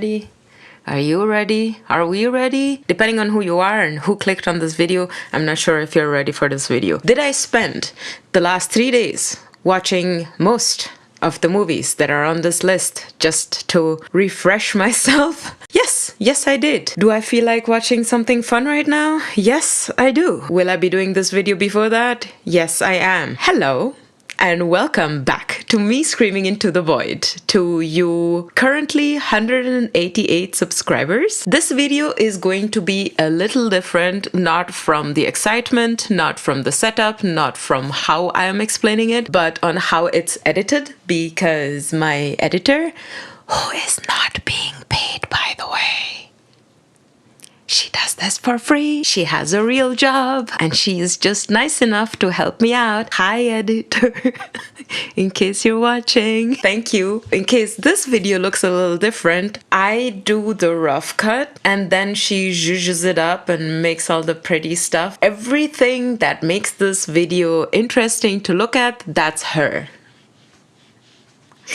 ready? Are you ready? Are we ready? Depending on who you are and who clicked on this video, I'm not sure if you're ready for this video. Did I spend the last 3 days watching most of the movies that are on this list just to refresh myself? Yes, I did. Do I feel like watching something fun right now? Yes, I do. Will I be doing this video before that? Yes, I am. Hello. And welcome back to me screaming into the void, to you currently 188 subscribers. This video is going to be a little different, not from the excitement, not from the setup, not from how I am explaining it, but on how it's edited, because my editor, who is not being paid by the way, she does this for free. She has a real job and she's just nice enough to help me out. Hi, editor, in case you're watching. Thank you. In case this video looks a little different, I do the rough cut and then she zhuzhes it up and makes all the pretty stuff. Everything that makes this video interesting to look at, that's her.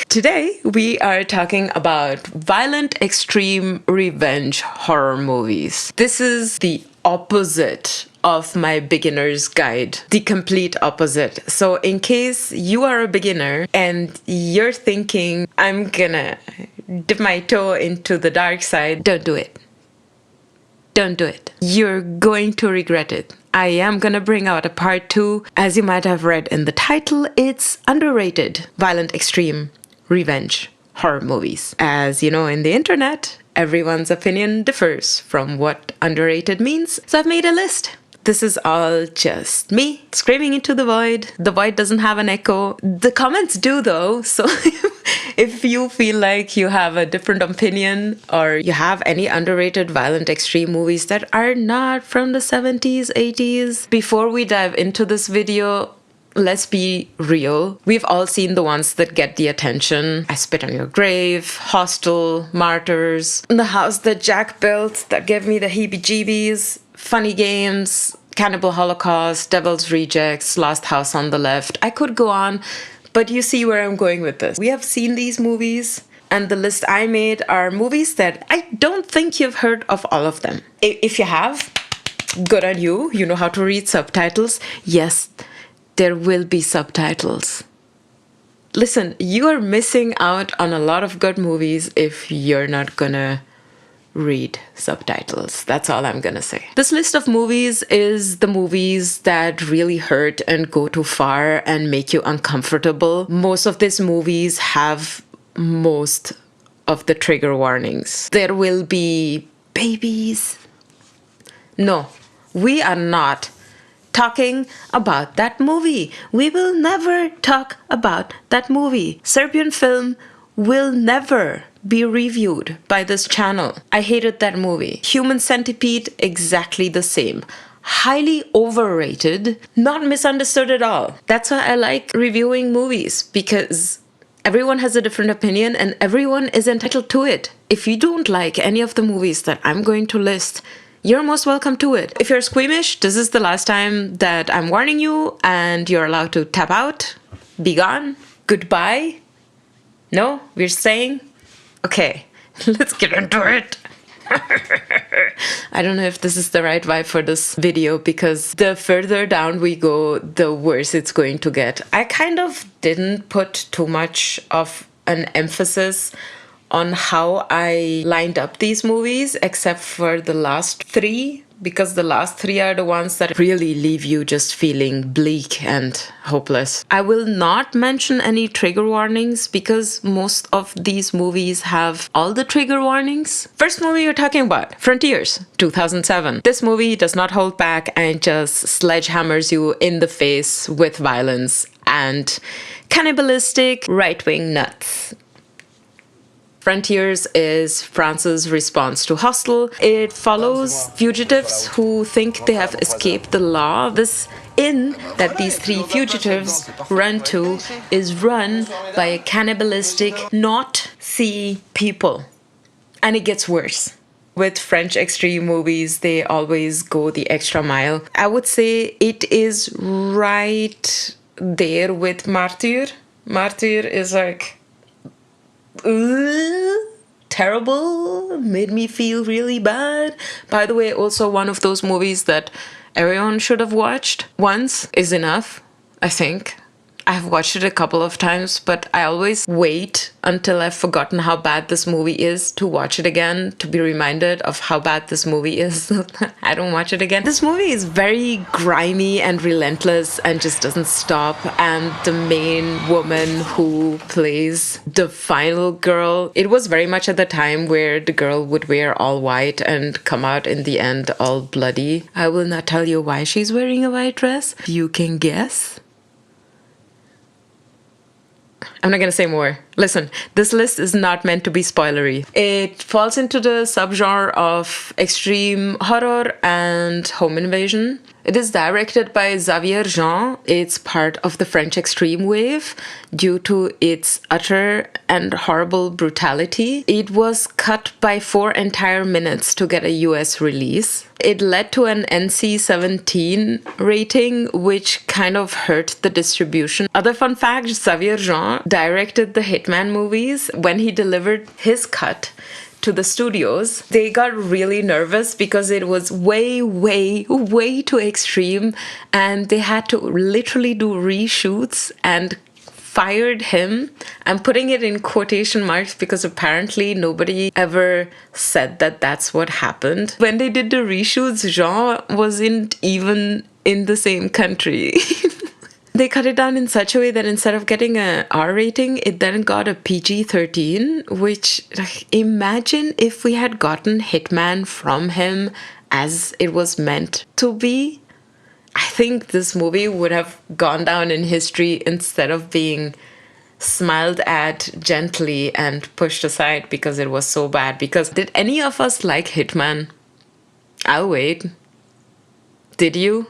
Today, we are talking about violent, extreme revenge horror movies. This is the opposite of my beginner's guide, the complete opposite. So in case you are a beginner and you're thinking, I'm gonna dip my toe into the dark side, don't do it. Don't do it. You're going to regret it. I am gonna bring out a part 2. As you might have read in the title, it's underrated, violent, extreme revenge horror movies. As you know, in the internet, everyone's opinion differs from what underrated means, so I've made a list. This is all just me screaming into the void. The void doesn't have an echo. The comments do though, so if you feel like you have a different opinion or you have any underrated violent extreme movies that are not from the 70s, 80s, before we dive into this video, let's be real. We've all seen the ones that get the attention. I Spit on Your Grave, Hostel, Martyrs, The House That Jack Built that gave me the heebie-jeebies, Funny Games, Cannibal Holocaust, Devil's Rejects, Last House on the Left. I could go on, but you see where I'm going with this. We have seen these movies, and the list I made are movies that I don't think you've heard of all of them. If you have, good on you. You know how to read subtitles. Yes, there will be subtitles. Listen, you are missing out on a lot of good movies if you're not gonna read subtitles. That's all I'm gonna say. This list of movies is the movies that really hurt and go too far and make you uncomfortable. Most of these movies have most of the trigger warnings. There will be babies. No, we are not talking about that movie. We will never talk about that movie. Serbian film will never be reviewed by this channel. I hated that movie. Human Centipede, exactly the same. Highly overrated, not misunderstood at all. That's why I like reviewing movies, because everyone has a different opinion and everyone is entitled to it. If you don't like any of the movies that I'm going to list, you're most welcome to it. If you're squeamish, this is the last time that I'm warning you and you're allowed to tap out, be gone, goodbye. No, we're staying? Okay, let's get into it. I don't know if this is the right vibe for this video, because the further down we go, the worse it's going to get. I kind of didn't put too much of an emphasis on how I lined up these movies, except for the last 3, because the last 3 are the ones that really leave you just feeling bleak and hopeless. I will not mention any trigger warnings because most of these movies have all the trigger warnings. First movie you're talking about, Frontiers, 2007. This movie does not hold back and just sledgehammers you in the face with violence and cannibalistic right-wing nuts. Frontiers is France's response to Hostel. It follows fugitives who think they have escaped the law. This inn that these 3 fugitives run to is run by a cannibalistic Nazi people. And it gets worse. With French extreme movies, they always go the extra mile. I would say it is right there with Martyr. Martyr is like to terrible, made me feel really bad. By the way, also one of those movies that everyone should have watched once is enough, I think. I've watched it a couple of times, but I always wait until I've forgotten how bad this movie is to watch it again, to be reminded of how bad this movie is. I don't watch it again. This movie is very grimy and relentless and just doesn't stop. And the main woman who plays the final girl, it was very much at the time where the girl would wear all white and come out in the end all bloody. I will not tell you why she's wearing a white dress. You can guess. I'm not going to say more. Listen, this list is not meant to be spoilery. It falls into the subgenre of extreme horror and home invasion. It is directed by Xavier Jean. It's part of the French extreme wave due to its utter and horrible brutality. It was cut by 4 entire minutes to get a US release. It led to an NC-17 rating, which kind of hurt the distribution. Other fun fact, Xavier Jean directed the Hitman movies. When he delivered his cut to the studios, they got really nervous because it was way too extreme, and they had to literally do reshoots and fired him. I'm putting it in quotation marks because apparently nobody ever said that that's what happened. When they did the reshoots, Jean wasn't even in the same country. They cut it down in such a way that instead of getting a R rating, it then got a PG-13, which, imagine if we had gotten Hitman from him as it was meant to be. I think this movie would have gone down in history instead of being smiled at gently and pushed aside because it was so bad. Because did any of us like Hitman? I'll wait. Did you?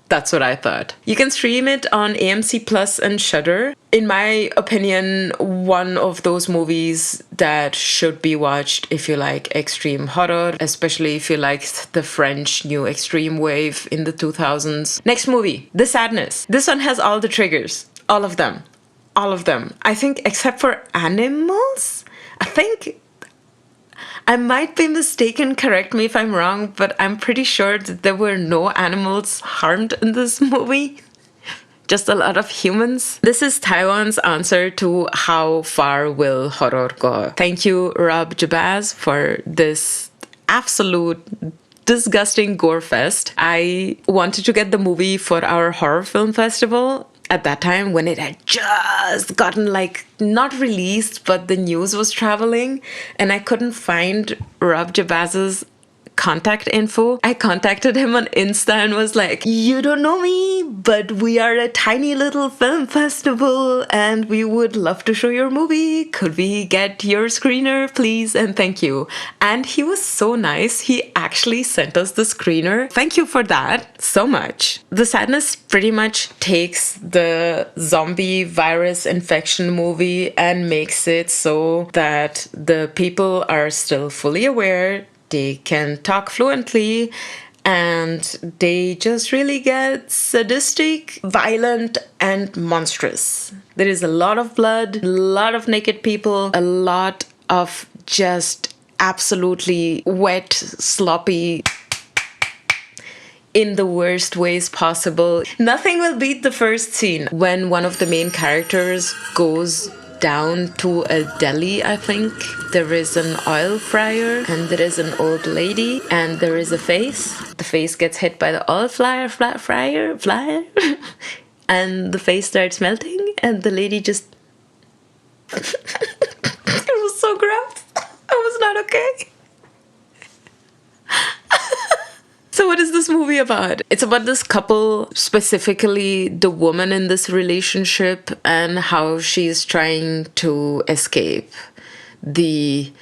That's what I thought. You can stream it on AMC Plus and Shudder. In my opinion, one of those movies that should be watched if you like extreme horror, especially if you liked the French new extreme wave in the 2000s. Next movie, The Sadness. This one has all the triggers. All of them. All of them. I think except for animals? I might be mistaken, correct me if I'm wrong, but I'm pretty sure that there were no animals harmed in this movie. Just a lot of humans. This is Taiwan's answer to how far will horror go. Thank you, Rob Jabaz, for this absolute disgusting gore fest. I wanted to get the movie for our horror film festival at that time when it had just gotten not released, but the news was traveling, and I couldn't find Rob Jabaz's contact info. I contacted him on Insta and was like, you don't know me, but we are a tiny little film festival and we would love to show your movie. Could we get your screener, please? And thank you. And he was so nice. He actually sent us the screener. Thank you for that so much. The Sadness pretty much takes the zombie virus infection movie and makes it so that the people are still fully aware. They can talk fluently, and they just really get sadistic, violent, and monstrous. There is a lot of blood, a lot of naked people, a lot of just absolutely wet, sloppy, in the worst ways possible. Nothing will beat the first scene when one of the main characters goes down to a deli, I think. There is an oil fryer, and there is an old lady, and there is a face. The face gets hit by the oil fryer, and the face starts melting, and the lady just... It was so gross. I was not okay. So what is this movie about? It's about this couple, specifically the woman in this relationship, and how she's trying to escape the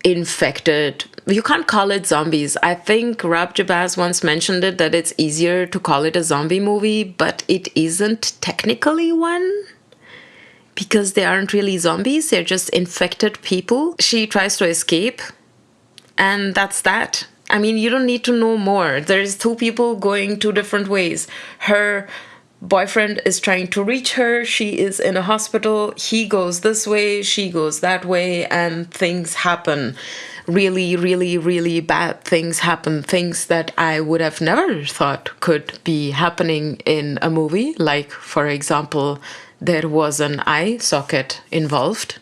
infected... You can't call it zombies. I think Rob Jabaz once mentioned it, that it's easier to call it a zombie movie, but it isn't technically one. Because they aren't really zombies, they're just infected people. She tries to escape, and that's that. I mean, you don't need to know more. There's two people going two different ways. Her Boyfriend is trying to reach her. She is in a hospital. He goes this way, she goes that way, and things happen. Really, really, really bad things happen. Things that I would have never thought could be happening in a movie. Like, for example, there was an eye socket involved.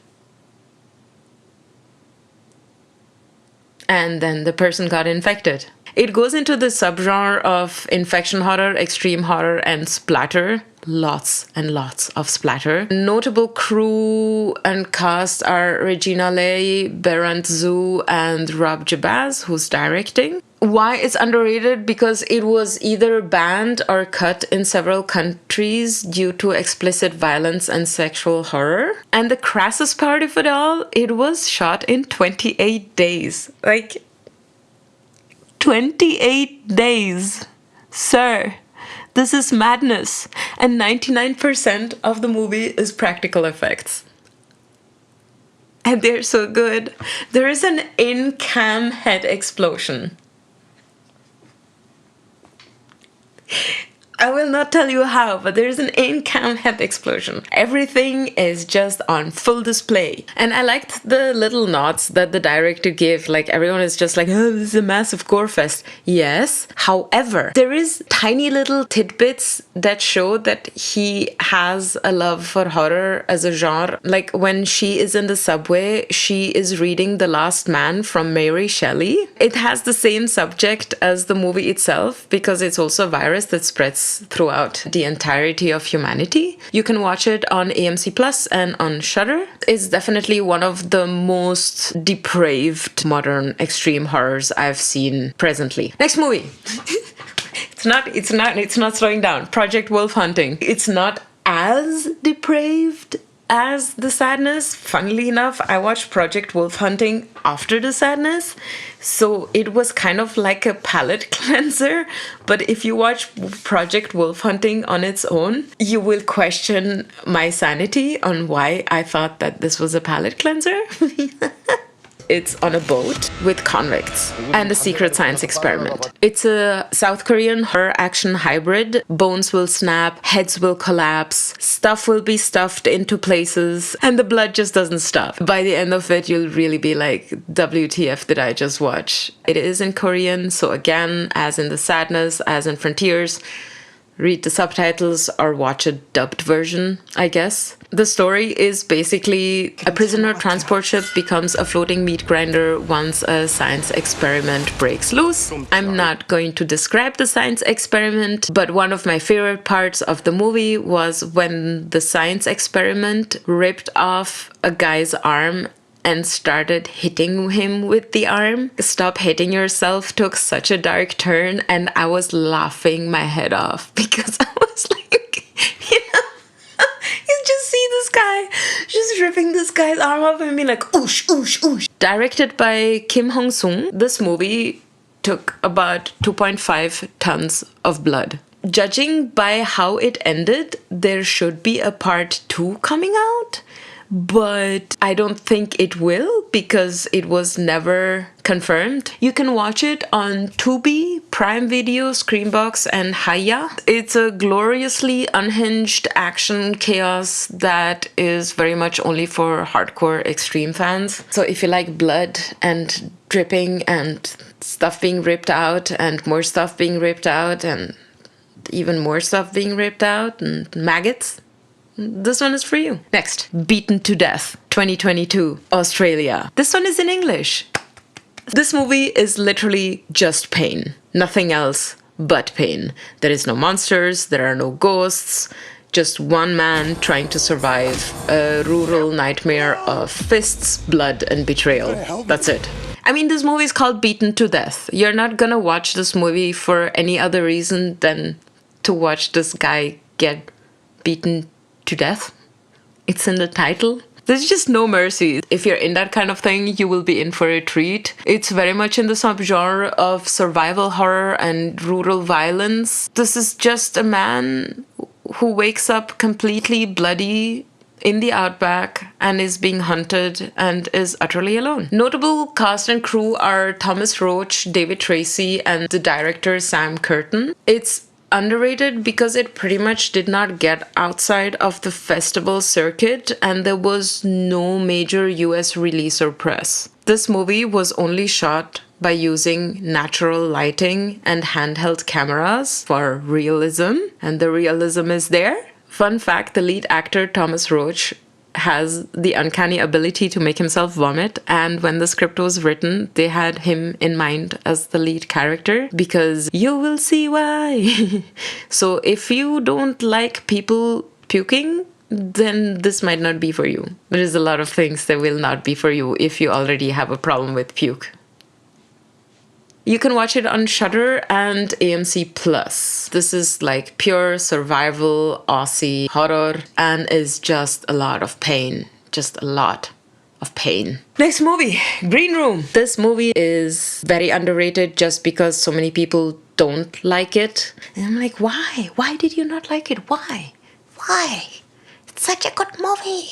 And then the person got infected. It goes into the subgenre of infection horror, extreme horror, and splatter. Lots and lots of splatter. Notable crew and cast are Regina Leigh, Berant Zhu, and Rob Jabaz, who's directing. Why it's underrated? Because it was either banned or cut in several countries due to explicit violence and sexual horror. And the crassest part of it all, it was shot in 28 days. Like, 28 days. Sir, this is madness. And 99% of the movie is practical effects. And they're so good. There is an in-cam head explosion. I will not tell you how, but there's an in-cam head explosion. Everything is just on full display. And I liked the little nods that the director gave. Like, everyone is just like, oh, this is a massive gore fest. Yes. However, there is tiny little tidbits that show that he has a love for horror as a genre. Like, when she is in the subway, she is reading The Last Man from Mary Shelley. It has the same subject as the movie itself because it's also a virus that spreads throughout the entirety of humanity. You can watch it on AMC Plus and on Shudder. It's definitely one of the most depraved modern extreme horrors I've seen presently. Next movie. It's not slowing down. Project Wolf Hunting. It's not as depraved as The Sadness. Funnily enough, I watched Project Wolf Hunting after The Sadness, so it was kind of like a palate cleanser. But if you watch Project Wolf Hunting on its own, you will question my sanity on why I thought that this was a palate cleanser. It's on a boat with convicts and a secret science experiment. It's a South Korean horror action hybrid. Bones will snap, heads will collapse, stuff will be stuffed into places, and the blood just doesn't stop. By the end of it, you'll really be like, WTF did I just watch? It is in Korean, so again, as in The Sadness, as in Frontiers, read the subtitles or watch a dubbed version, I guess. The story is basically a prisoner transport ship becomes a floating meat grinder once a science experiment breaks loose. I'm not going to describe the science experiment, but one of my favorite parts of the movie was when the science experiment ripped off a guy's arm and started hitting him with the arm. Stop Hating Yourself took such a dark turn, and I was laughing my head off because I was like, you just see this guy just ripping this guy's arm off and being like, oosh, oosh, oosh. Directed by Kim Hong-sung, this movie took about 2.5 tons of blood. Judging by how it ended, there should be a part 2 coming out. But I don't think it will because it was never confirmed. You can watch it on Tubi, Prime Video, Screenbox, and Haya. It's a gloriously unhinged action chaos that is very much only for hardcore extreme fans. So if you like blood and dripping and stuff being ripped out and more stuff being ripped out and even more stuff being ripped out and maggots, this one is for you. Next, Beaten to Death, 2022, Australia. This one is in English. This movie is literally just pain. Nothing else but pain. There is no monsters, there are no ghosts, just one man trying to survive a rural nightmare of fists, blood, and betrayal. That's it. I mean, this movie is called Beaten to Death. You're not gonna watch this movie for any other reason than to watch this guy get beaten to death. It's in the title. There's just no mercy. If you're in that kind of thing, you will be in for a treat. It's very much in the subgenre of survival horror and rural violence. This is just a man who wakes up completely bloody in the outback and is being hunted and is utterly alone. Notable cast and crew are Thomas Roach, David Tracy, and the director Sam Curtin. It's underrated because it pretty much did not get outside of the festival circuit and there was no major US release or press. This movie was only shot by using natural lighting and handheld cameras for realism, and the realism is there. Fun fact, the lead actor Thomas Roach has the uncanny ability to make himself vomit, and when the script was written they had him in mind as the lead character because you will see why. So if you don't like people puking, then this might not be for you. There is a lot of things that will not be for you if you already have a problem with puke. You can watch it on Shudder and AMC Plus. This is like pure survival Aussie horror and is just a lot of pain. Just a lot of pain. Next movie, Green Room. This movie is very underrated just because so many people don't like it. And I'm like, why? Why did you not like it? Why? Why? It's such a good movie.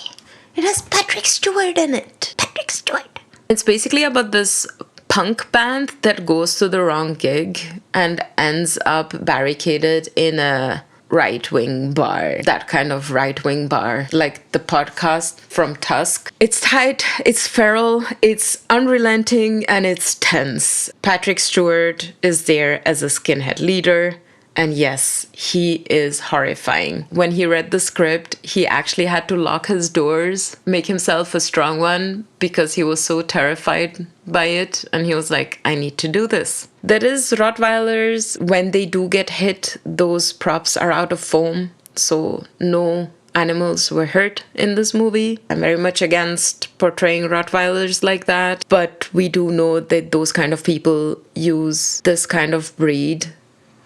It has Patrick Stewart in it. Patrick Stewart. It's basically about this punk band that goes to the wrong gig and ends up barricaded in a right-wing bar. That kind of right-wing bar, like the podcast from Tusk. It's tight, it's feral, it's unrelenting, and it's tense. Patrick Stewart is there as a skinhead leader. And yes, he is horrifying. When he read the script, he actually had to lock his doors, make himself a strong one, because he was so terrified by it. And he was like, I need to do this. There is Rottweilers. When they do get hit, those props are out of foam. So no animals were hurt in this movie. I'm very much against portraying Rottweilers like that. But we do know that those kind of people use this kind of breed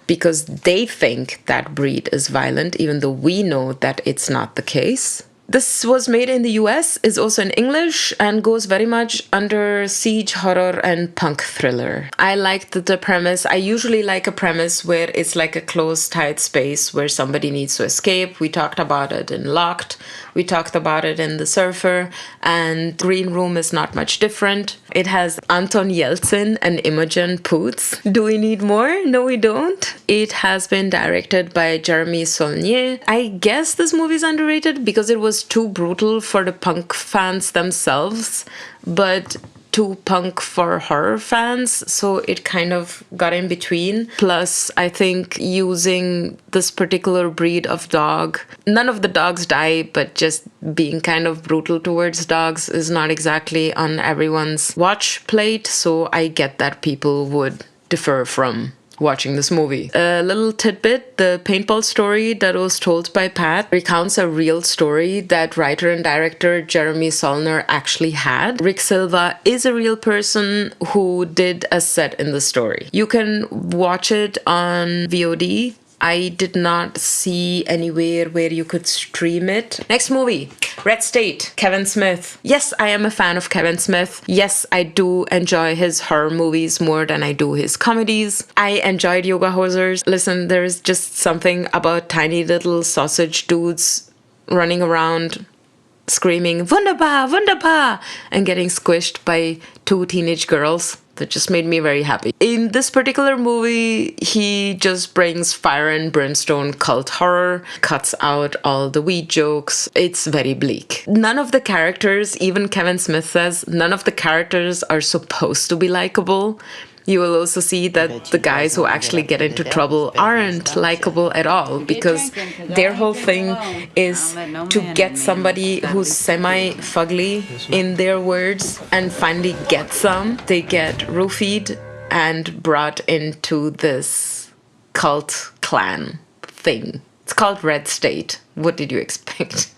because they think that breed is violent, even though we know that it's not the case. This was made in the US, is also in English, and goes very much under siege horror and punk thriller. I liked the premise. I usually like a premise where it's like a closed, tight space where somebody needs to escape. We talked about it in Locked. We talked about it in The Surfer, and Green Room is not much different. It has Anton Yeltsin and Imogen Poots. Do we need more? No, we don't. It has been directed by Jeremy Saulnier. I guess this movie is underrated because it was too brutal for the punk fans themselves, but too punk for horror fans, so it kind of got in between. Plus, I think using this particular breed of dog, none of the dogs die, but just being kind of brutal towards dogs is not exactly on everyone's watch plate, so I get that people would defer from watching this movie. A little tidbit, the Paintball story that was told by Pat recounts a real story that writer and director Jeremy Saulnier actually had. Rick Silva is a real person who did a set in the story. You can watch it on VOD. I did not see anywhere where you could stream it. Next movie, Red State, Kevin Smith. Yes, I am a fan of Kevin Smith. Yes, I do enjoy his horror movies more than I do his comedies. I enjoyed Yoga Hosers. Listen, there's just something about tiny little sausage dudes running around screaming, Wunderbar, Wunderbar, and getting squished by two teenage girls. That just made me very happy. In this particular movie, he just brings fire and brimstone cult horror, cuts out all the weed jokes. It's very bleak. None of the characters, even Kevin Smith says, none of the characters are supposed to be likable. You will also see that the guys who actually get into trouble aren't likable at all because their whole thing is to get somebody who's semi-fugly, in their words, and finally get some. They get roofied and brought into this cult clan thing. It's called Red State. What did you expect?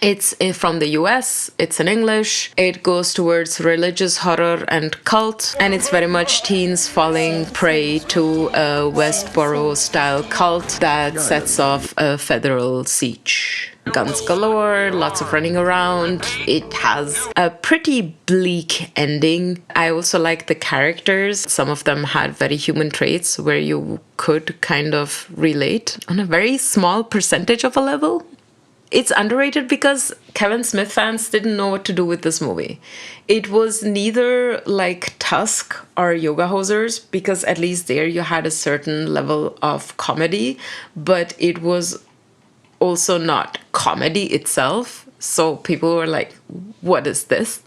It's from the US, it's in English, it goes towards religious horror and cult, and it's very much teens falling prey to a Westboro-style cult that sets off a federal siege. Guns galore, lots of running around. It has a pretty bleak ending. I also like the characters. Some of them had very human traits where you could kind of relate on a very small percentage of a level. It's underrated because Kevin Smith fans didn't know what to do with this movie. It was neither like Tusk or Yoga Hosers, because at least there you had a certain level of comedy, but it was also not comedy itself. So people were like, what is this?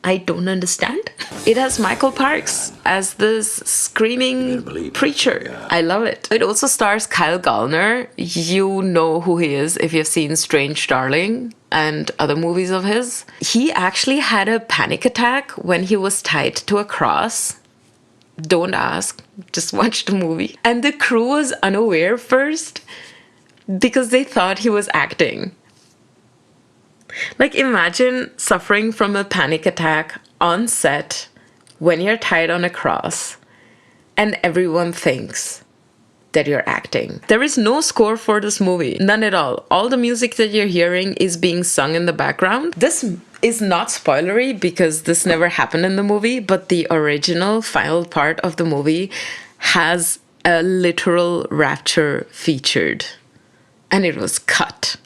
I don't understand. It has Michael Parks as this screaming preacher. Yeah. I love it. It also stars Kyle Gallner. You know who he is if you've seen Strange Darling and other movies of his. He actually had a panic attack when he was tied to a cross. Don't ask, just watch the movie. And the crew was unaware first because they thought he was acting. Like, imagine suffering from a panic attack on set when you're tied on a cross and everyone thinks that you're acting. There is no score for this movie, none at all. All the music that you're hearing is being sung in the background. This is not spoilery because this never happened in the movie, but the original final part of the movie has a literal rapture featured, and it was cut.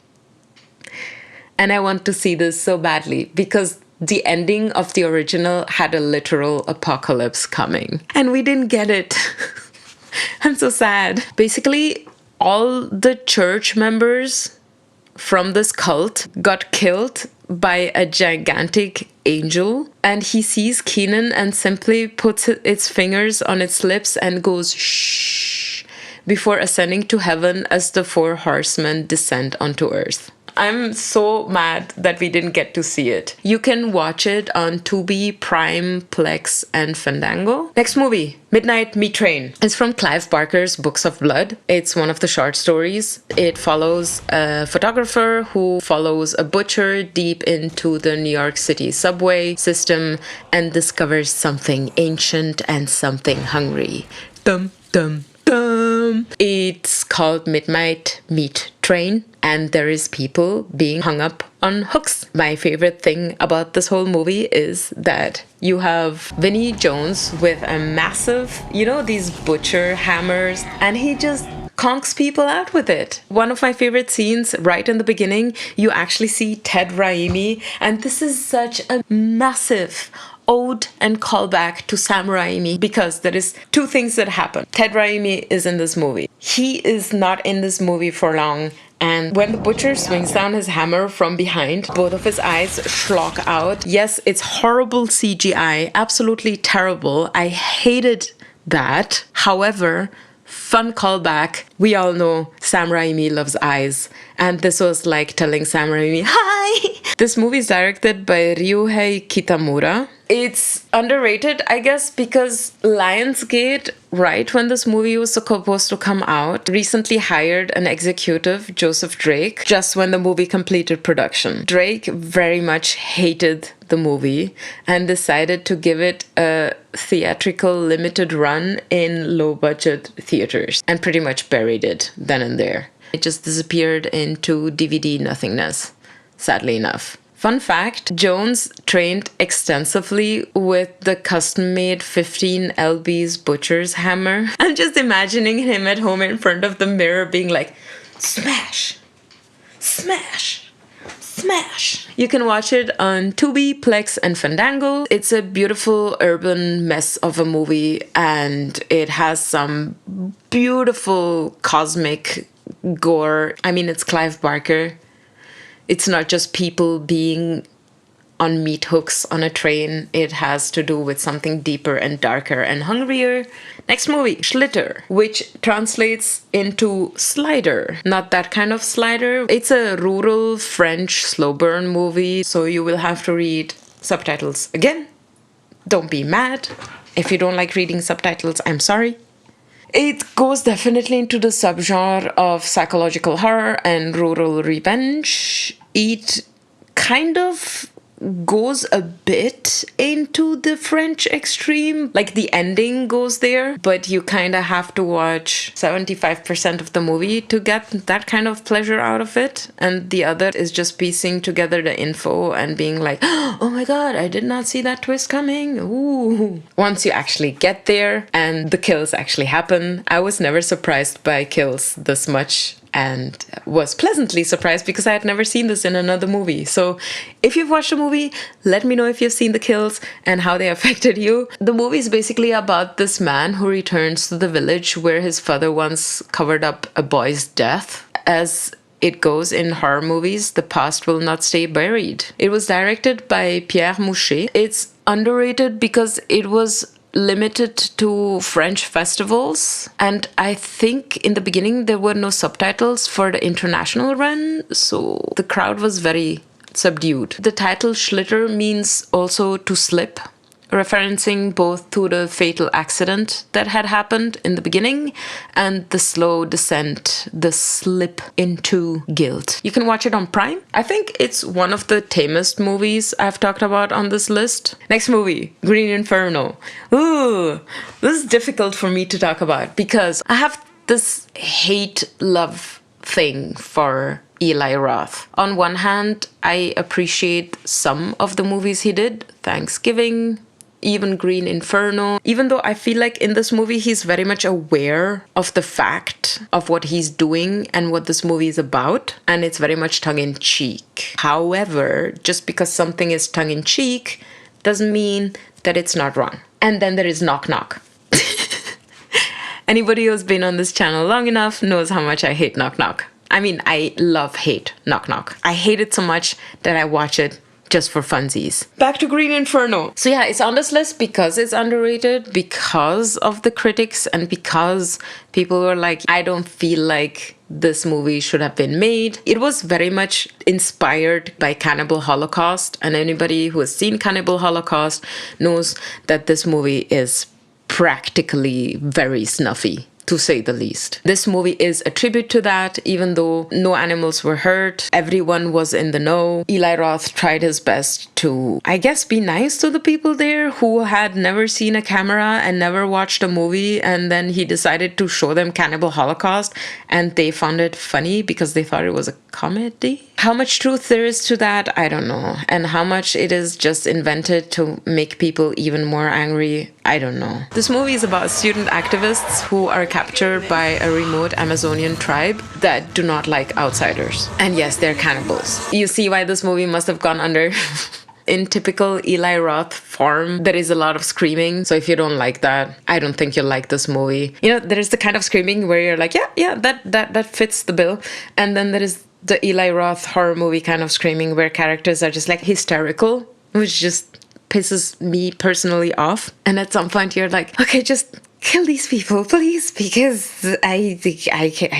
And I want to see this so badly because the ending of the original had a literal apocalypse coming. And we didn't get it. I'm so sad. Basically, all the church members from this cult got killed by a gigantic angel. And he sees Keenan and simply puts its fingers on its lips and goes, shh, before ascending to heaven as the 4 horsemen descend onto earth. I'm so mad that we didn't get to see it. You can watch it on Tubi, Prime, Plex, and Fandango. Next movie, Midnight Meat Train. It's from Clive Barker's Books of Blood. It's one of the short stories. It follows a photographer who follows a butcher deep into the New York City subway system and discovers something ancient and something hungry. Dum, dum, dum. It's called Midnight Meat Train, and there is people being hung up on hooks. My favorite thing about this whole movie is that you have Vinnie Jones with a massive, these butcher hammers, and he just conks people out with it. One of my favorite scenes right in the beginning, you actually see Ted Raimi, and this is such a massive ode and callback to Sam Raimi because there is 2 things that happen. Ted Raimi is in this movie. He is not in this movie for long, and when the butcher swings down his hammer from behind, both of his eyes schlock out. Yes, it's horrible CGI, absolutely terrible. I hated that. However, fun callback. We all know Sam Raimi loves eyes. And this was like telling Sam Raimi, hi! This movie is directed by Ryuhei Kitamura. It's underrated, I guess, because Lionsgate, right when this movie was supposed to come out, recently hired an executive, Joseph Drake, just when the movie completed production. Drake very much hated the movie and decided to give it a theatrical limited run in low-budget theaters and pretty much buried it then and there. It just disappeared into DVD nothingness, sadly enough. Fun fact, Jones trained extensively with the custom-made 15 lb's butcher's hammer. I'm just imagining him at home in front of the mirror being like, smash, smash, smash. You can watch it on Tubi, Plex, and Fandango. It's a beautiful urban mess of a movie, and it has some beautiful cosmic gore. I mean, it's Clive Barker. It's not just people being on meat hooks on a train. It has to do with something deeper and darker and hungrier. Next movie, Schlitter, which translates into slider. Not that kind of slider. It's a rural French slow burn movie, so you will have to read subtitles again. Don't be mad. If you don't like reading subtitles, I'm sorry. It goes definitely into the subgenre of psychological horror and rural revenge. It kind of goes a bit into the French extreme. Like the ending goes there, but you kind of have to watch 75% of the movie to get that kind of pleasure out of it. And the other is just piecing together the info and being like, oh my god, I did not see that twist coming. Ooh. Once you actually get there and the kills actually happen, I was never surprised by kills this much and was pleasantly surprised because I had never seen this in another movie. So if you've watched the movie, let me know if you've seen the kills and how they affected you. The movie is basically about this man who returns to the village where his father once covered up a boy's death. As it goes in horror movies, the past will not stay buried. It was directed by Pierre Mouchet. It's underrated because it was limited to French festivals, and I think in the beginning there were no subtitles for the international run, so the crowd was very subdued. The title Schlitter means also to slip, referencing both to the fatal accident that had happened in the beginning and the slow descent, the slip into guilt. You can watch it on Prime. I think it's one of the tamest movies I've talked about on this list. Next movie, Green Inferno. Ooh, this is difficult for me to talk about because I have this hate-love thing for Eli Roth. On one hand, I appreciate some of the movies he did, Thanksgiving, even Green Inferno, even though I feel like in this movie he's very much aware of the fact of what he's doing and what this movie is about, and it's very much tongue-in-cheek. However, just because something is tongue-in-cheek doesn't mean that it's not wrong. And then there is Knock Knock. Anybody who's been on this channel long enough knows how much I hate Knock Knock. I mean, I hate Knock Knock. I hate it so much that I watch it just for funsies. Back to Green Inferno. So yeah, it's on this list because it's underrated, because of the critics, and because people were like, I don't feel like this movie should have been made. It was very much inspired by Cannibal Holocaust, and anybody who has seen Cannibal Holocaust knows that this movie is practically very snuffy, to say the least. This movie is a tribute to that, even though no animals were hurt. Everyone was in the know. Eli Roth tried his best to, I guess, be nice to the people there who had never seen a camera and never watched a movie, and then he decided to show them Cannibal Holocaust, and they found it funny because they thought it was a comedy. How much truth there is to that, I don't know. And how much it is just invented to make people even more angry, I don't know. This movie is about student activists who are captured by a remote Amazonian tribe that do not like outsiders. And yes, they're cannibals. You see why this movie must have gone under. In typical Eli Roth form, there is a lot of screaming. So if you don't like that, I don't think you'll like this movie. You know, there is the kind of screaming where you're like, yeah, that fits the bill. And then there is the Eli Roth horror movie kind of screaming where characters are just like hysterical, which just pisses me personally off. And at some point you're like, okay, just kill these people, please, because I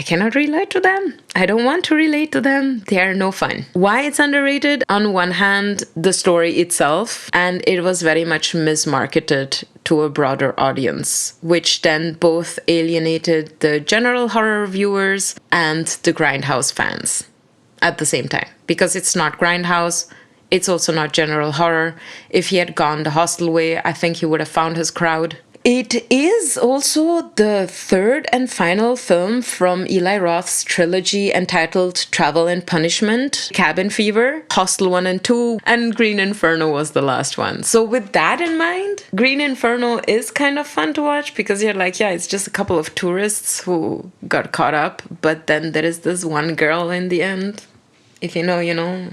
cannot relate to them. I don't want to relate to them. They are no fun. Why it's underrated? On one hand, the story itself, and it was very much mismarketed to a broader audience, which then both alienated the general horror viewers and the Grindhouse fans at the same time, because it's not Grindhouse. It's also not general horror. If he had gone the Hostel way, I think he would have found his crowd. It is also the third and final film from Eli Roth's trilogy entitled Travel and Punishment, Cabin Fever, Hostel 1 and 2, and Green Inferno was the last one. So with that in mind, Green Inferno is kind of fun to watch because you're like, yeah, it's just a couple of tourists who got caught up, but then there is this one girl in the end. If you know, you know.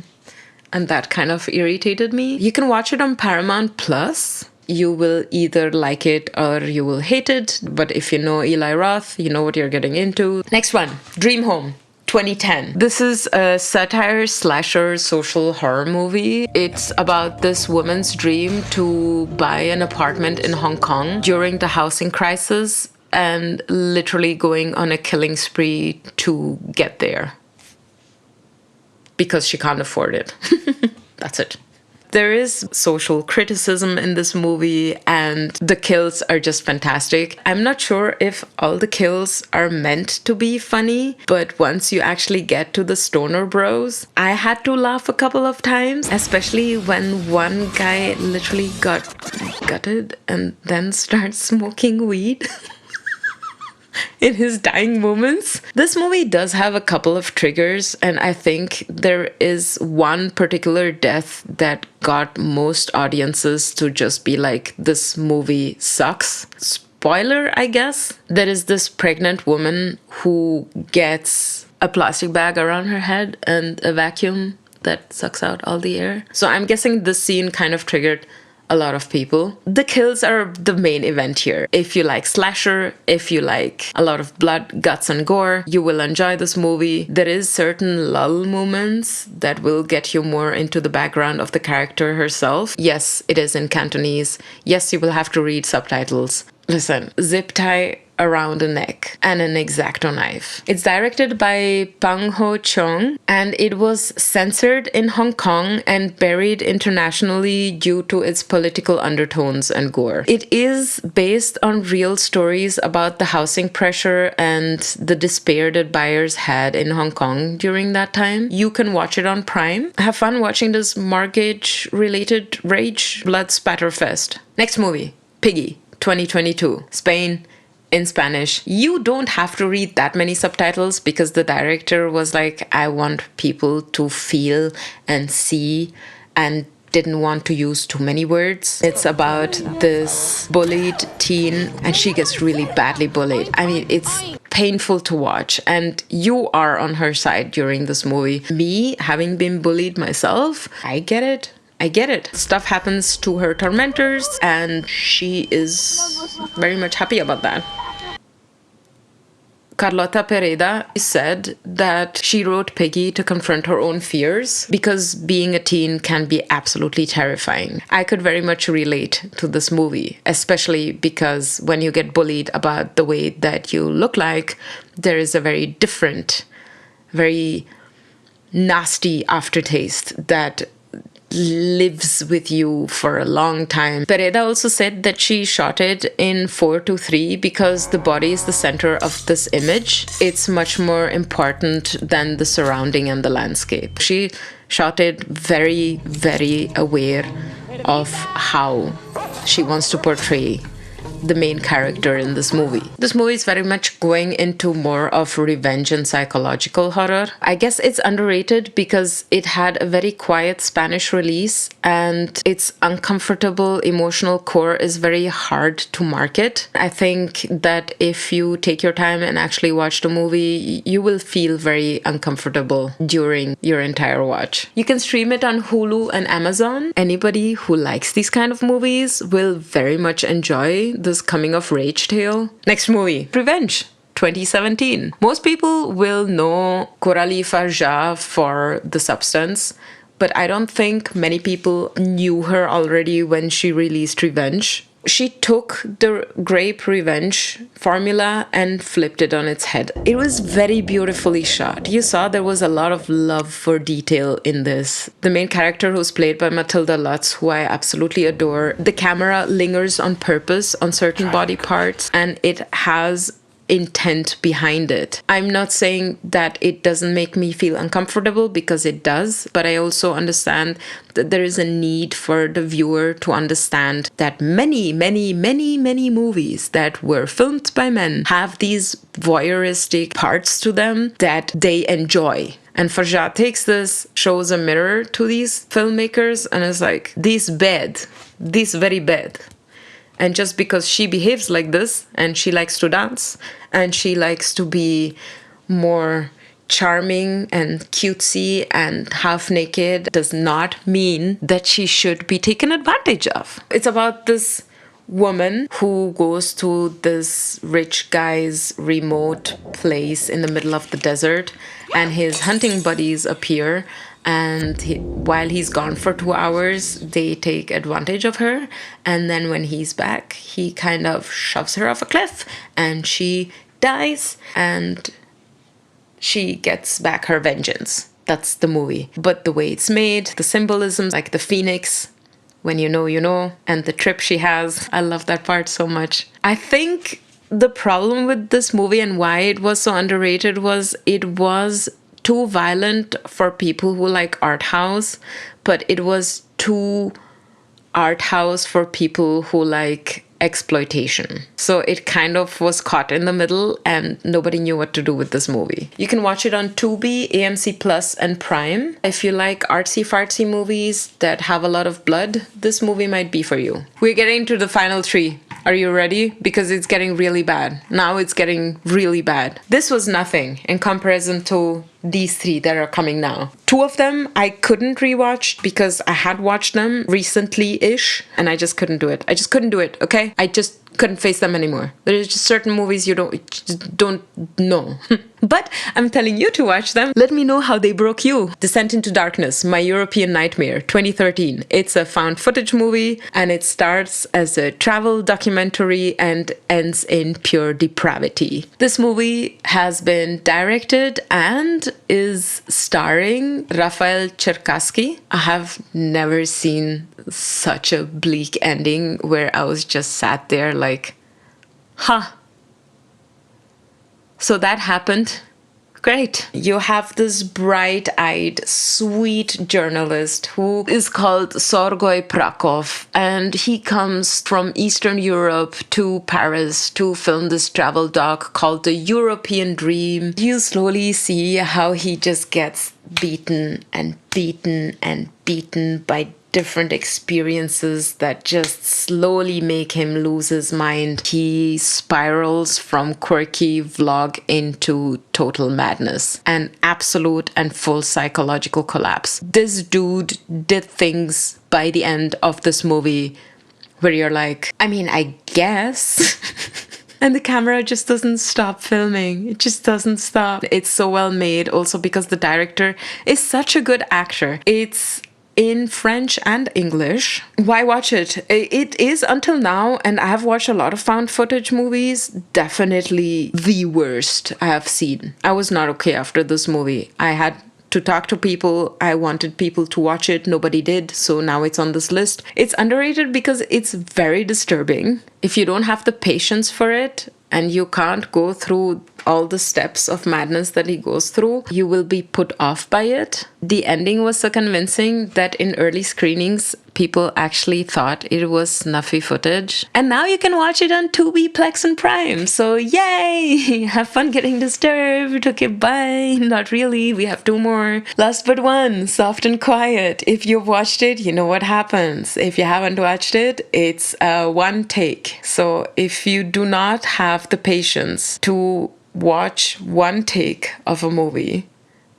And that kind of irritated me. You can watch it on Paramount Plus. You will either like it or you will hate it. But if you know Eli Roth, you know what you're getting into. Next one, Dream Home, 2010. This is a satire slasher social horror movie. It's about this woman's dream to buy an apartment in Hong Kong during the housing crisis and literally going on a killing spree to get there, because she can't afford it. That's it. There is social criticism in this movie, and the kills are just fantastic. I'm not sure if all the kills are meant to be funny, but once you actually get to the stoner bros, I had to laugh a couple of times, especially when one guy literally got gutted and then starts smoking weed. In his dying moments. This movie does have a couple of triggers, and I think there is one particular death that got most audiences to just be like, this movie sucks. Spoiler, I guess. There is this pregnant woman who gets a plastic bag around her head and a vacuum that sucks out all the air. So I'm guessing this scene kind of triggered a lot of people. The kills are the main event here. If you like slasher, if you like a lot of blood, guts, and gore, you will enjoy this movie. There is certain lull moments that will get you more into the background of the character herself. Yes, it is in Cantonese. Yes, you will have to read subtitles. Listen, zip tie around the neck and an X-Acto knife. It's directed by Pang Ho Cheong and it was censored in Hong Kong and buried internationally due to its political undertones and gore. It is based on real stories about the housing pressure and the despair that buyers had in Hong Kong during that time. You can watch it on Prime. Have fun watching this mortgage-related rage blood spatter fest. Next movie, Piggy, 2022, Spain, in Spanish. You don't have to read that many subtitles because the director was like, I want people to feel and see and didn't want to use too many words. It's about this bullied teen and she gets really badly bullied. I mean, it's painful to watch and you are on her side during this movie. Me, having been bullied myself, I get it. I get it. Stuff happens to her tormentors and she is very much happy about that. Carlota Pereda said that she wrote Piggy to confront her own fears because being a teen can be absolutely terrifying. I could very much relate to this movie, especially because when you get bullied about the way that you look like, there is a very different, very nasty aftertaste that lives with you for a long time. Pereda also said that she shot it in 4:3 because the body is the center of this image. It's much more important than the surrounding and the landscape. She shot it very, very aware of how she wants to portray the main character in this movie. This movie is very much going into more of revenge and psychological horror. I guess it's underrated because it had a very quiet Spanish release and its uncomfortable emotional core is very hard to market. I think that if you take your time and actually watch the movie, you will feel very uncomfortable during your entire watch. You can stream it on Hulu and Amazon. Anybody who likes these kind of movies will very much enjoy this coming of rage tale. Next movie, Revenge, 2017. Most people will know Coralie Farja for The Substance, but I don't think many people knew her already when she released Revenge. She took the grape revenge formula and flipped it on its head. It was very beautifully shot. You saw there was a lot of love for detail in this. The main character, who's played by Matilda Lutz, who I absolutely adore, the camera lingers on purpose on certain body parts and it has intent behind it. I'm not saying that it doesn't make me feel uncomfortable because it does, but I also understand that there is a need for the viewer to understand that many movies that were filmed by men have these voyeuristic parts to them that they enjoy. And Farja takes this, shows a mirror to these filmmakers and is like, this very bad. And just because she behaves like this and she likes to dance and she likes to be more charming and cutesy and half naked does not mean that she should be taken advantage of. It's about this woman who goes to this rich guy's remote place in the middle of the desert and his hunting buddies appear. And while he's gone for 2 hours, they take advantage of her. And then when he's back, he kind of shoves her off a cliff and she dies and she gets back her vengeance. That's the movie. But the way it's made, the symbolism, like the phoenix, when you know, and the trip she has, I love that part so much. I think the problem with this movie and why it was so underrated was it was too violent for people who like art house, but it was too art house for people who like exploitation. So it kind of was caught in the middle and nobody knew what to do with this movie. You can watch it on Tubi, AMC Plus, and Prime. If you like artsy fartsy movies that have a lot of blood, this movie might be for you. We're getting to the final three. Are you ready? Because it's getting really bad. Now it's getting really bad. This was nothing in comparison to these three that are coming now. Two of them I couldn't rewatch because I had watched them recently-ish and I just couldn't do it. I just couldn't do it, okay? I just couldn't face them anymore. There's just certain movies you don't know. But I'm telling you to watch them. Let me know how they broke you. Descent into Darkness, My European Nightmare, 2013. It's a found footage movie and it starts as a travel documentary and ends in pure depravity. This movie has been directed and is starring Rafael Cherkassky. I have never seen such a bleak ending where I was just sat there like, huh. So that happened. Great. You have this bright-eyed, sweet journalist who is called Sorgoj Prakov, and he comes from Eastern Europe to Paris to film this travel doc called The European Dream. You slowly see how he just gets beaten and beaten and beaten by different experiences that just slowly make him lose his mind. He spirals from quirky vlog into total madness, an absolute and full psychological collapse. This dude did things by the end of this movie where you're like, I mean, I guess. And the camera just doesn't stop filming. It just doesn't stop. It's so well made also because the director is such a good actor. It's in French and English. Why watch it? It is until now, and I have watched a lot of found footage movies, definitely the worst I have seen. I was not okay after this movie. I had to talk to people. I wanted people to watch it. Nobody did. So now it's on this list. It's underrated because it's very disturbing. If you don't have the patience for it and you can't go through all the steps of madness that he goes through, you will be put off by it. The ending was so convincing that in early screenings, people actually thought it was snuffy footage. And now you can watch it on Tubi, Plex, and Prime. So yay! Have fun getting disturbed. Okay, bye. Not really. We have two more. Last but one, Soft and Quiet. If you've watched it, you know what happens. If you haven't watched it, it's one take. So if you do not have the patience to watch one take of a movie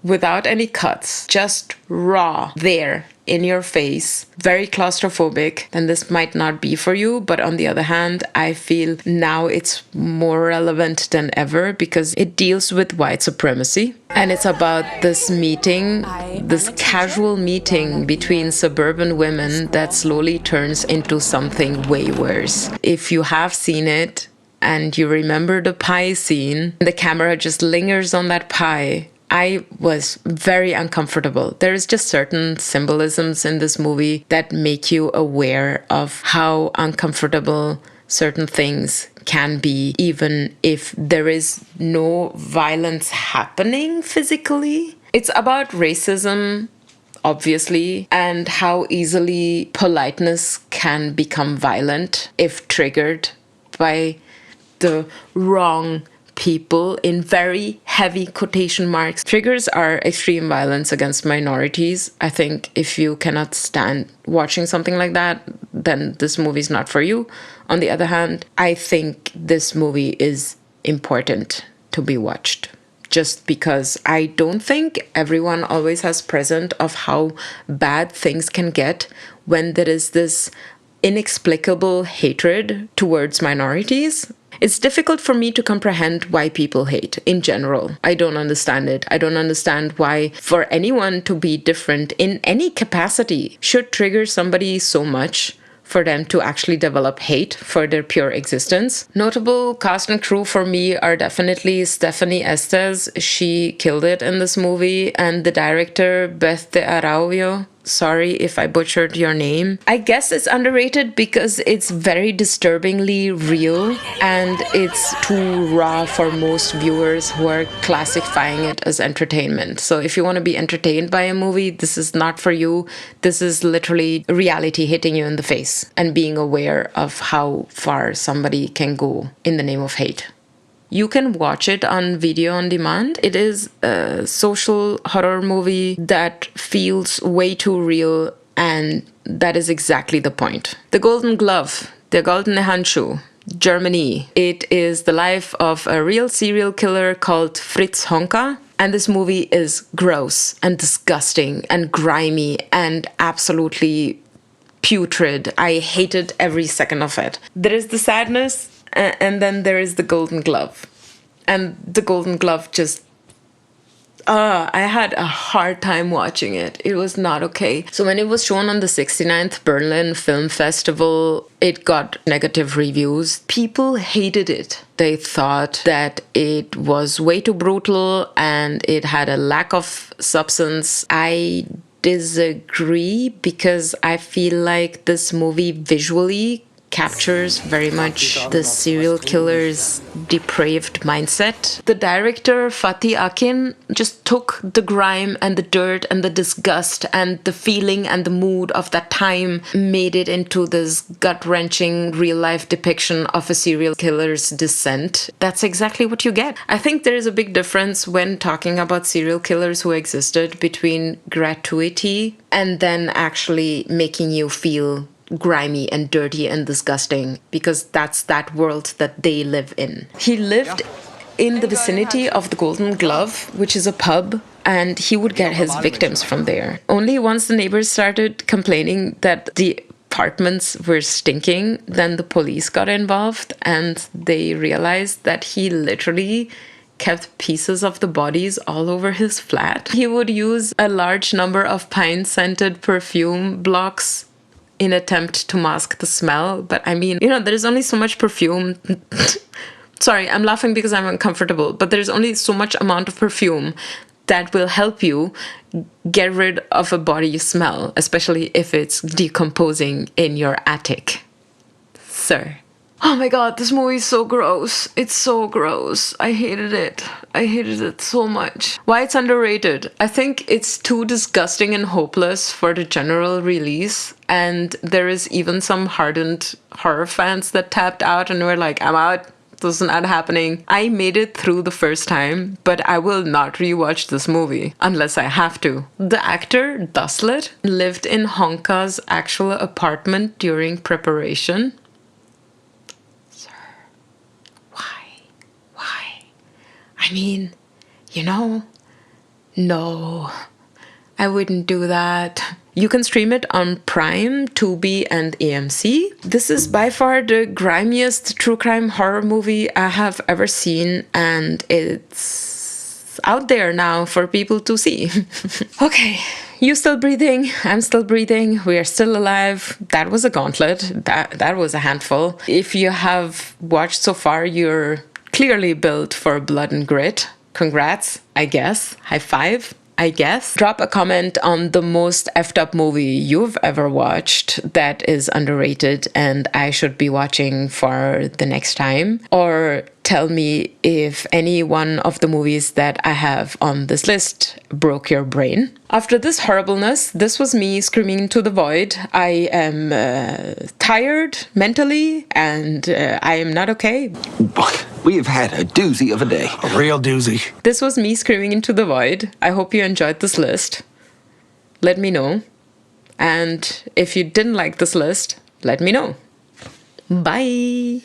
without any cuts, just raw there in your face, very claustrophobic, then this might not be for you. But on the other hand, I feel now it's more relevant than ever because it deals with white supremacy. And it's about this meeting, this casual meeting between suburban women that slowly turns into something way worse. If you have seen it, and you remember the pie scene, the camera just lingers on that pie. I was very uncomfortable. There's just certain symbolisms in this movie that make you aware of how uncomfortable certain things can be, even if there is no violence happening physically. It's about racism, obviously, and how easily politeness can become violent if triggered by the wrong people in very heavy quotation marks. Triggers are extreme violence against minorities. I think if you cannot stand watching something like that, then this movie is not for you. On the other hand, I think this movie is important to be watched, just because I don't think everyone always has present of how bad things can get when there is this inexplicable hatred towards minorities. It's difficult for me to comprehend why people hate in general. I don't understand it. I don't understand why for anyone to be different in any capacity should trigger somebody so much for them to actually develop hate for their pure existence. Notable cast and crew for me are definitely Stephanie Estes. She killed it in this movie. And the director, Beth de Araujo. Sorry if I butchered your name. I guess it's underrated because it's very disturbingly real and it's too raw for most viewers who are classifying it as entertainment. So if you want to be entertained by a movie, this is not for you. This is literally reality hitting you in the face and being aware of how far somebody can go in the name of hate. You can watch it on video on demand. It is a social horror movie that feels way too real, and that is exactly the point. The Golden Glove, der goldene Handschuh, Germany. It is the life of a real serial killer called Fritz Honka. And this movie is gross and disgusting and grimy and absolutely putrid. I hated every second of it. There is the sadness, and then there is the Golden Glove. And the Golden Glove just... I had a hard time watching it. It was not okay. So when it was shown on the 69th Berlin Film Festival, it got negative reviews. People hated it. They thought that it was way too brutal and it had a lack of substance. I disagree because I feel like this movie visually captures very much the serial killer's depraved mindset. The director, Fatih Akin, just took the grime and the dirt and the disgust and the feeling and the mood of that time, made it into this gut-wrenching real-life depiction of a serial killer's descent. That's exactly what you get. I think there is a big difference when talking about serial killers who existed between gratuity and then actually making you feel grimy and dirty and disgusting, because that's that world that they live in. He lived in the vicinity of the Golden Glove, which is a pub, and he would get his victims from there. Only once the neighbors started complaining that the apartments were stinking, then the police got involved and they realized that he literally kept pieces of the bodies all over his flat. He would use a large number of pine-scented perfume blocks in attempt to mask the smell. But I mean, there's only so much perfume. Sorry, I'm laughing because I'm uncomfortable, but there's only so much amount of perfume that will help you get rid of a body smell, especially if it's decomposing in your attic. Sir. Oh my god, this movie is so gross. It's so gross. I hated it. I hated it so much. Why it's underrated? I think it's too disgusting and hopeless for the general release. And there is even some hardened horror fans that tapped out and were like, I'm out. This is not happening. I made it through the first time, but I will not rewatch this movie unless I have to. The actor, Duslet, lived in Honka's actual apartment during preparation. I mean, no, I wouldn't do that. You can stream it on Prime, Tubi, and AMC. This is by far the grimiest true crime horror movie I have ever seen, and it's out there now for people to see. Okay, you still breathing, I'm still breathing, we are still alive. That was a gauntlet, that was a handful. If you have watched so far, you're clearly built for blood and grit. Congrats, I guess. High five, I guess. Drop a comment on the most effed up movie you've ever watched that is underrated and I should be watching for the next time. Or tell me if any one of the movies that I have on this list broke your brain. After this horribleness, this was me screaming into the void. I am tired mentally and I am not okay. We've had a doozy of a day. A real doozy. This was me screaming into the void. I hope you enjoyed this list. Let me know. And if you didn't like this list, let me know. Bye.